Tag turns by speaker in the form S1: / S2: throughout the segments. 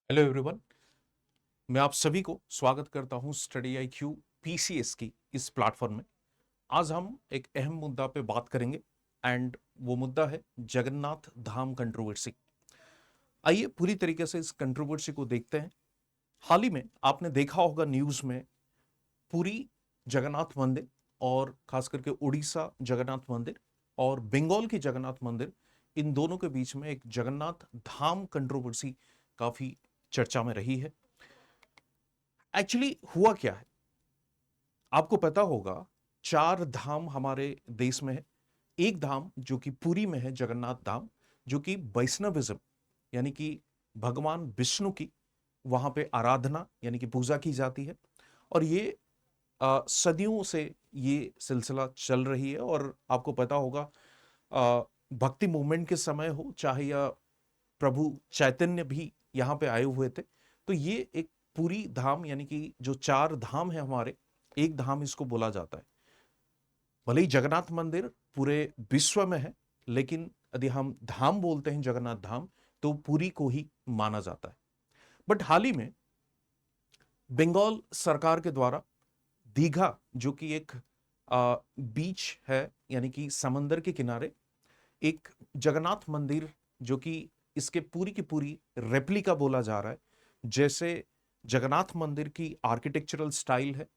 S1: Hello everyone. मैं आप सभी को स्वागत करता हूं स्टडी IQ PCS की इस प्लेटफॉर्म में। आज हम एक अहम मुद्दा पे बात करेंगे एंड वो मुद्दा है जगन्नाथ धाम कंट्रोवर्सी। आइए पूरी तरीके से इस कंट्रोवर्सी को देखते हैं। हाल ही में आपने देखा होगा न्यूज में पुरी जगन्नाथ मंदिर और खास करके उड़ीसा जगन्नाथ मंदिर और बंगाल की जगन्नाथ मंदिर, इन दोनों के बीच में एक जगन्नाथ धाम कंट्रोवर्सी काफी चर्चा में रही है। एक्चुअली हुआ क्या है, आपको पता होगा, चार धाम हमारे देश में है। एक धाम जो कि पुरी में है, जगन्नाथ धाम, जो कि वैष्णविज्म यानी कि भगवान विष्णु की वहां पे आराधना यानी कि पूजा की जाती है। और ये सदियों से ये सिलसिला चल रही है। और आपको पता होगा, भक्ति मूवमेंट के समय हो चाहे या प्रभु चैतन्य भी यहाँ पे आए हुए थे, तो ये एक पूरी धाम यानी कि जो चार धाम है हमारे, एक धाम इसको बोला जाता है। भले ही जगन्नाथ मंदिर पूरे विश्व में है, लेकिन यदि हम धाम बोलते हैं जगन्नाथ धाम, तो पूरी को ही माना जाता है। बट हाल ही में बंगाल सरकार के द्वारा दीघा, जो कि एक बीच है यानी कि समंदर के किनारे, एक जगन्नाथ मंदिर जो कि इसके पूरी की पूरी रेप्लिका बोला जा रहा है। जैसे जगन्नाथ मंदिर की आर्किटेक्चरल स्टाइल है,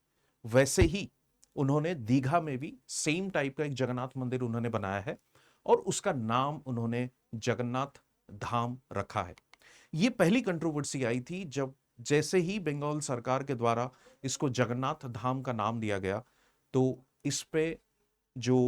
S1: वैसे ही उन्होंने दीघा में भी सेम टाइप का एक जगन्नाथ मंदिर उन्होंने बनाया है और उसका नाम उन्होंने जगन्नाथ धाम रखा है। ये पहली कंट्रोवर्सी आई थी जब जैसे ही बंगाल सरकार के द्वारा इसको जगन्नाथ धाम का नाम दिया गया, तो इस पे जो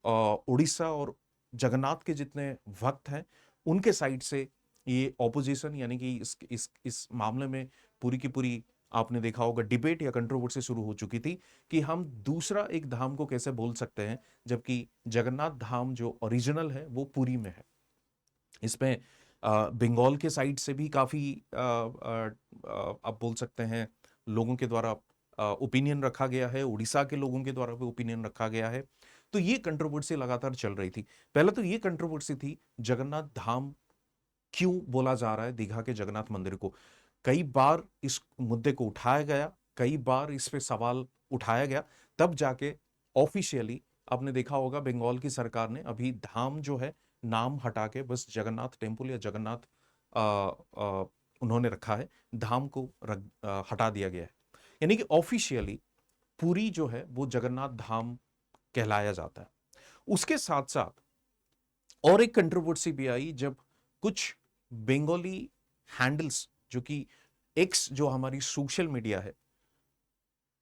S1: उड़ीसा और जगन्नाथ के जितने भक्त हैं, उनके साइड से ये ऑपोजिशन यानी कि इस मामले में पूरी की पूरी, आपने देखा होगा, डिबेट या कंट्रोवर्सी शुरू हो चुकी थी कि हम दूसरा एक धाम को कैसे बोल सकते हैं जबकि जगन्नाथ धाम जो ओरिजिनल है वो पुरी में है। इसमें बंगाल के साइड से भी काफ़ी आप बोल सकते हैं लोगों के द्वारा ओपिनियन रखा गया है, उड़ीसा के लोगों के द्वारा भी ओपिनियन रखा गया है। तो ये कंट्रोवर्सी लगातार चल रही थी। पहले तो ये कंट्रोवर्सी थी जगन्नाथ धाम क्यों बोला जा रहा है दीघा के जगन्नाथ मंदिर को। कई बार इस मुद्दे को उठाया गया, कई बार इस पे सवाल उठाया गया, तब जाके ऑफिशियली आपने देखा होगा बंगाल की सरकार ने अभी धाम जो है नाम हटा के बस जगन्नाथ टेम्पल या जगन्नाथ अ, अ, उन्होंने रखा है, धाम को हटा दिया गया है। यानी कि ऑफिशियली पुरी जो है वो जगन्नाथ धाम कहलाया जाता है। उसके साथ साथ और एक कंट्रोवर्सी भी आई जब कुछ बंगाली हैंडल्स, जो कि एक्स जो हमारी सोशल मीडिया है,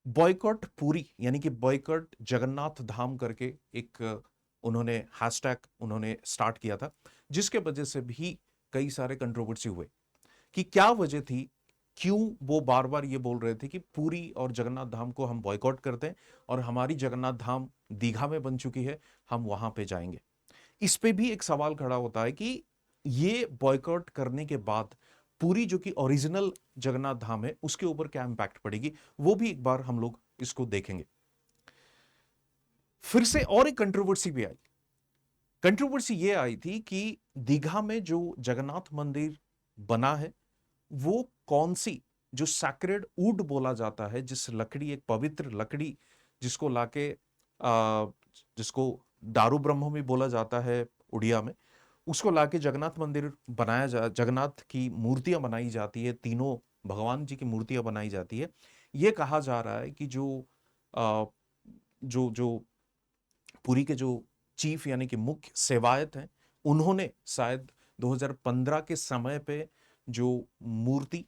S1: बॉयकॉट पूरी यानी कि बॉयकॉट जगन्नाथ धाम करके एक उन्होंने हैशटैग उन्होंने स्टार्ट किया था, जिसके वजह से भी कई सारे कंट्रोवर्सी हुए कि क्या वजह थी, क्यों वो बार बार ये बोल रहे थे कि पूरी और जगन्नाथ धाम को हम बॉयकॉट करते हैं और हमारी जगन्नाथ धाम दीघा में बन चुकी है, हम वहां पे जाएंगे। इस पे भी एक सवाल खड़ा होता है कि ये बॉयकॉट करने के बाद पूरी जो कि ओरिजिनल जगन्नाथ धाम है उसके ऊपर क्या इंपैक्ट पड़ेगी, वो भी एक बार हम लोग इसको देखेंगे। फिर से और एक कंट्रोवर्सी भी आई। कंट्रोवर्सी ये आई थी कि दीघा में जो जगन्नाथ मंदिर बना है वो कौन सी, जो सैक्रेड वुड बोला जाता है, जिस लकड़ी, एक पवित्र लकड़ी जिसको लाके जिसको दारू ब्रह्म भी बोला जाता है उड़िया में, उसको लाके जगन्नाथ मंदिर बनाया जा, जगन्नाथ की मूर्तियां बनाई जाती है, तीनों भगवान जी की मूर्तियां बनाई जाती है। ये कहा जा रहा है कि जो अ, जो जो पुरी के जो चीफ यानी कि मुख्य सेवायत हैं, उन्होंने शायद 2015 के समय पे जो मूर्ति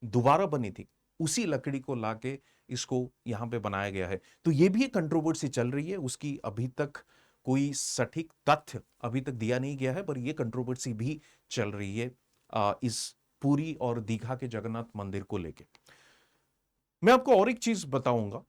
S1: दोबारा बनी थी उसी लकड़ी को लाके इसको यहां पे बनाया गया है। तो ये भी एक कंट्रोवर्सी चल रही है, उसकी अभी तक कोई सटीक तथ्य अभी तक दिया नहीं गया है, पर यह कंट्रोवर्सी भी चल रही है इस पुरी और दीघा के जगन्नाथ मंदिर को लेके। मैं आपको और एक चीज बताऊंगा।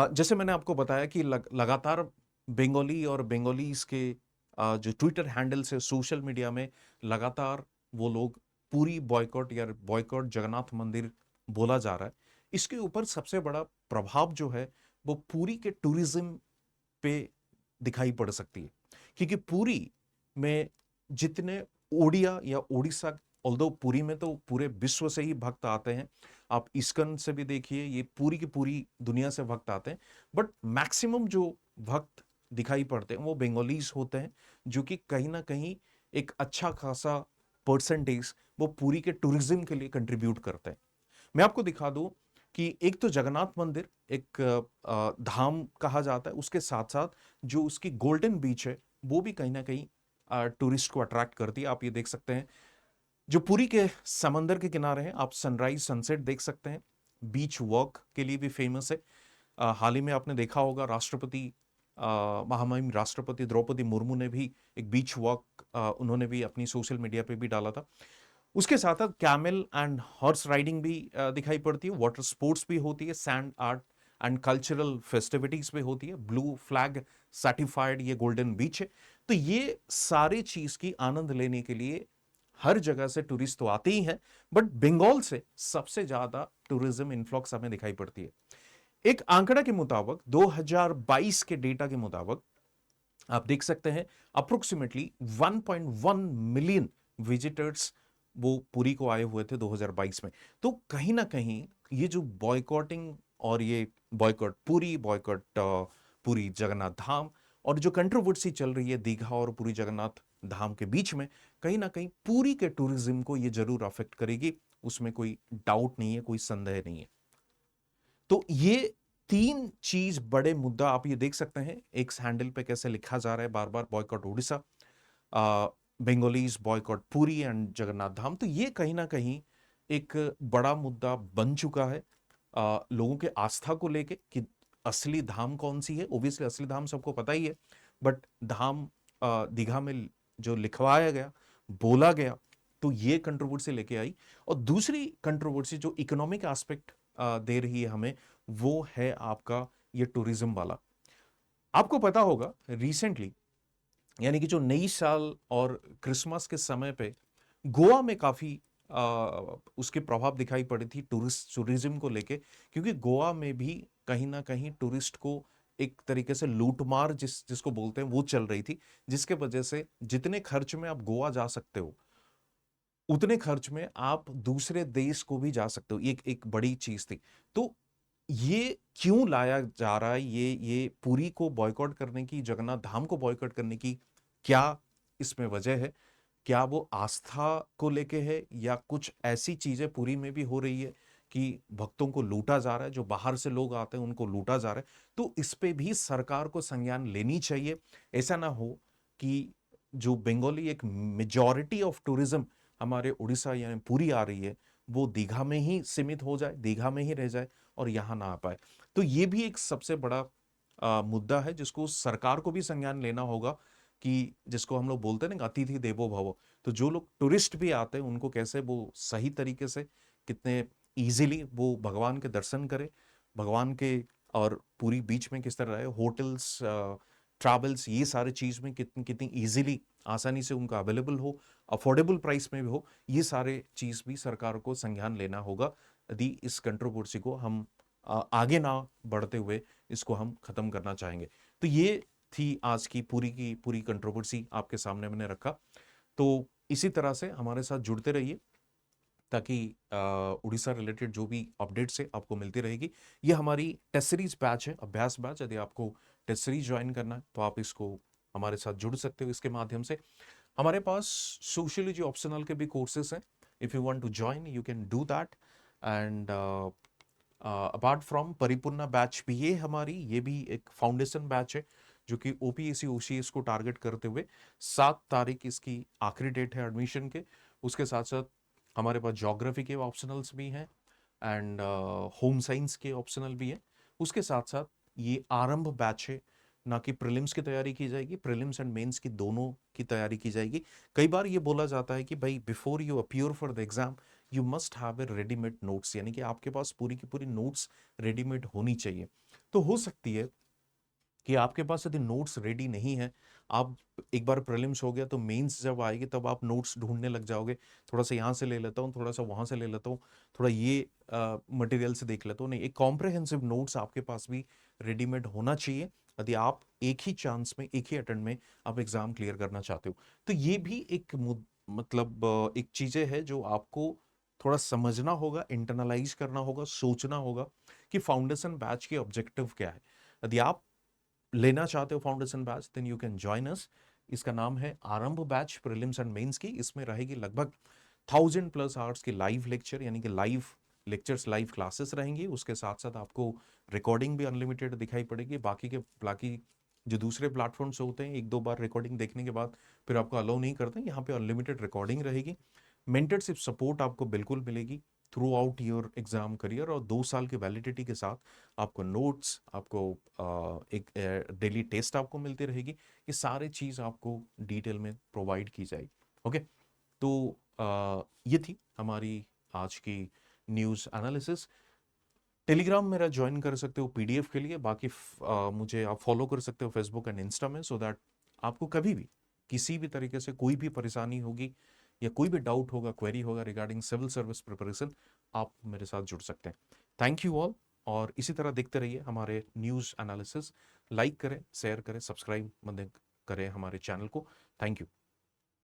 S1: जैसे मैंने आपको बताया कि लगातार बंगाली और बंगालीज के जो ट्विटर हैंडल्स है सोशल मीडिया में, लगातार वो लोग पूरी बॉयकॉट या बॉयकॉट जगन्नाथ मंदिर बोला जा रहा है। इसके ऊपर सबसे बड़ा प्रभाव जो है वो पूरी के टूरिज्म पे दिखाई पड़ सकती है, क्योंकि पूरी में जितने ओडिया या उड़ीसा ऑल्दो पुरी में तो पूरे विश्व से ही भक्त आते हैं, आप इस्कन से भी देखिए, ये पूरी की पूरी दुनिया से भक्त आते हैं, बट मैक्सिमम जो भक्त दिखाई पड़ते हैं वो बंगालीज होते हैं, जो कि कहीं ना कहीं एक अच्छा खासा परसेंटेज वो पूरी के टूरिज्म के लिए कंट्रीब्यूट करते हैं। मैं आपको दिखा दूं कि एक तो जगन्नाथ मंदिर एक धाम कहा जाता है, उसके साथ साथ जो उसकी गोल्डन बीच है वो भी कहीं ना कहीं टूरिस्ट को अट्रैक्ट करती है। आप ये देख सकते हैं, जो पुरी के समंदर के किनारे हैं, आप सनराइज सनसेट देख सकते हैं। बीच वॉक के लिए भी फेमस है। हाल ही में आपने देखा होगा राष्ट्रपति महामहिम राष्ट्रपति द्रौपदी मुर्मू ने भी एक बीच वॉक उन्होंने भी अपनी सोशल मीडिया पे भी डाला था। उसके साथ साथ कैमल एंड हॉर्स राइडिंग भी दिखाई पड़ती है, वाटर स्पोर्ट्स भी होती है, sand art and cultural festivities भी होती है, ब्लू फ्लैग सर्टिफाइड ये गोल्डन बीच है। तो ये सारी चीज की आनंद लेने के लिए हर जगह से टूरिस्ट तो आते ही हैं, बट बंगाल से सबसे ज्यादा टूरिज्म इन्फ्लक्स हमें दिखाई पड़ती है। एक आंकड़ा के मुताबिक 2022 के डेटा के मुताबिक आप देख सकते हैं अप्रोक्सीमेटली 1.1 मिलियन विजिटर्स वो पुरी को आए हुए थे 2022 में। तो कहीं ना कहीं ये जो बॉयकॉटिंग और ये बॉयकॉट पुरी, बॉयकॉट पुरी जगन्नाथ धाम, और जो कंट्रोवर्सी चल रही है दीघा और पुरी जगन्नाथ धाम के बीच में, कहीं ना कहीं पूरी के टूरिज्म को ये जरूर अफेक्ट करेगी, उसमें कोई डाउट नहीं है, कोई संदेह नहीं है। तो ये तीन चीज बड़े मुद्दा आप ये देख सकते हैं, एक हैंडल पे कैसे लिखा जा रहा है बार बार, boycott Orissa, Bengalis boycott Puri and Jagannath Dham. तो ये कहीं ना कहीं एक बड़ा मुद्दा बन चुका है लोगों के आस्था को लेके कि असली धाम कौन सी है। ओब्वियसली असली धाम सबको पता ही है, बट धाम दीघा में जो लिखवाया गया, बोला गया, तो ये कंट्रोवर्सी लेके आई। और दूसरी कंट्रोवर्सी जो इकोनॉमिक एस्पेक्ट दे रही है हमें, वो है आपका ये टूरिज्म वाला। आपको पता होगा रिसेंटली, यानी कि जो नई साल और क्रिसमस के समय पे गोवा में काफी उसके प्रभाव दिखाई पड़ी थी टूरिज्म को लेके, क्योंकि गोवा में भी कहीं ना कहीं टूरिस्ट को एक तरीके से लूटमार जिसको बोलते हैं वो चल रही थी, जिसके वजह से जितने खर्च में आप गोवा जा सकते हो उतने खर्च में आप दूसरे देश को भी जा सकते हो, ये एक बड़ी चीज थी। तो ये क्यों लाया जा रहा है, ये पुरी को बॉयकॉट करने की, जगन्नाथ धाम को बॉयकॉट करने की क्या इसमें वजह है? क्या वो आस्था को लेके है, या कुछ ऐसी चीजें पुरी में भी हो रही है कि भक्तों को लूटा जा रहा है, जो बाहर से लोग आते हैं उनको लूटा जा रहा है? तो इस पे भी सरकार को संज्ञान लेनी चाहिए। ऐसा ना हो कि जो बंगाली एक मेजॉरिटी ऑफ टूरिज्म हमारे उड़ीसा यानी पुरी आ रही है, वो दीघा में ही सीमित हो जाए, दीघा में ही रह जाए और यहाँ ना आ पाए। तो ये भी एक सबसे बड़ा मुद्दा है जिसको सरकार को भी संज्ञान लेना होगा, कि जिसको हम लोग बोलते हैं ना अतिथि देवो भव। तो जो लोग टूरिस्ट भी आते हैं उनको कैसे वो सही तरीके से, कितने इजीली वो भगवान के दर्शन करे, भगवान के, और पूरी बीच में किस तरह रहे, होटल्स, ट्रैवल्स, ये सारे चीज में कितनी कितनी इजीली आसानी से उनका अवेलेबल हो, अफोर्डेबल प्राइस में भी हो, ये सारे चीज भी सरकार को संज्ञान लेना होगा यदि इस कंट्रोवर्सी को हम आगे ना बढ़ते हुए इसको हम खत्म करना चाहेंगे। तो ये थी आज की पूरी कंट्रोवर्सी आपके सामने मैंने रखा। तो इसी तरह से हमारे साथ जुड़ते रहिए, ताकि उड़ीसा रिलेटेड जो भी अपडेट्स है आपको मिलती रहेगी। ये हमारी टेस्ट सीरीज बैच है, अभ्यास बैच। यदि आपको टेस्ट सीरीज ज्वाइन करना है तो आप इसको हमारे साथ जुड़ सकते हो इसके माध्यम से। हमारे पास सोशियोलॉजी ऑप्शनल के भी कोर्सेस हैं, if you want to join you can do that. And apart from Paripurna batch भी ये भी एक फाउंडेशन बैच है, जो कि ओपीएससी ओसीएस को टारगेट करते हुए 7 तारीख इसकी आखिरी डेट है एडमिशन के। उसके साथ साथ हमारे पास ज्योग्राफी के ऑप्शनल्स भी हैं, एंड होम साइंस के ऑप्शनल भी है। उसके साथ साथ ये आरंभ बैच है, ना कि प्रीलिम्स की तैयारी की जाएगी, प्रीलिम्स एंड मेंस की दोनों की तैयारी की जाएगी। कई बार ये बोला जाता है कि भाई before you appear for the exam you must have a readymade notes, यानी कि आपके पास पूरी की पूरी नोट्स रेडीमेड होनी चाहिए। तो हो सकती है कि आपके पास यदि नोट्स रेडी नहीं है, आप एक बार प्रीलिम्स हो गया तो मेंस जब आएगी तब आप नोट्स ढूंढने लग जाओगे, थोड़ा सा यहाँ से ले लेता हूँ, थोड़ा सा वहाँ से ले लेता हूँ, थोड़ा ये मटेरियल से देख लेता हूँ। नहीं, एक कॉम्प्रहेंसिव नोट्स आपके पास भी रेडीमेड होना चाहिए यदि आप एक ही चांस में, एक ही अटेम्प्ट में आप एग्जाम क्लियर करना चाहते हो। तो ये भी एक मतलब एक चीजें है जो आपको थोड़ा समझना होगा, इंटरनलाइज करना होगा, सोचना होगा कि फाउंडेशन बैच के ऑब्जेक्टिव क्या है। यदि आप लेना चाहते हो foundation batch, then you can join us. इसका नाम है आरंभ बैच प्रीलिम्स एंड मेंस की। इसमें रहेगी लगभग 1000+ आवर्स की लाइव लेक्चर, यानी कि लाइव लेक्चर्स, लाइव क्लासेस रहेंगी। उसके साथ साथ आपको रिकॉर्डिंग भी अनलिमिटेड दिखाई पड़ेगी। बाकी जो दूसरे प्लेटफॉर्म्स होते हैं, एक दो बार रिकॉर्डिंग देखने के बाद फिर आपको अलाउ नहीं करते, यहाँ पे अनलिमिटेड रिकॉर्डिंग रहेगी। मेंटरशिप सपोर्ट आपको बिल्कुल मिलेगी through out your exam career, और 2 साल की वैलिडिटी के साथ आपको नोट्स, आपको एक डेली टेस्ट आपको मिलती रहेगी। ये सारी चीज़ आपको डिटेल में प्रोवाइड की जाएगी। ओके, तो ये थी हमारी आज की न्यूज़ एनालिसिस। टेलीग्राम मेरा ज्वाइन कर सकते हो पीडीएफ के लिए। बाकी मुझे आप फॉलो कर सकते हो फेसबुक एंड इंस्टा में, सो दैट आपको कभी भी किसी भी तरीके से कोई भी परेशानी होगी या कोई भी डाउट होगा, क्वेरी होगा रिगार्डिंग सिविल सर्विस प्रिपरेशन, आप मेरे साथ जुड़ सकते हैं। थैंक यू ऑल, और इसी तरह देखते रहिए हमारे न्यूज़ एनालिसिस। लाइक करें, शेयर करें, सब्सक्राइब करें हमारे चैनल को। Thank you.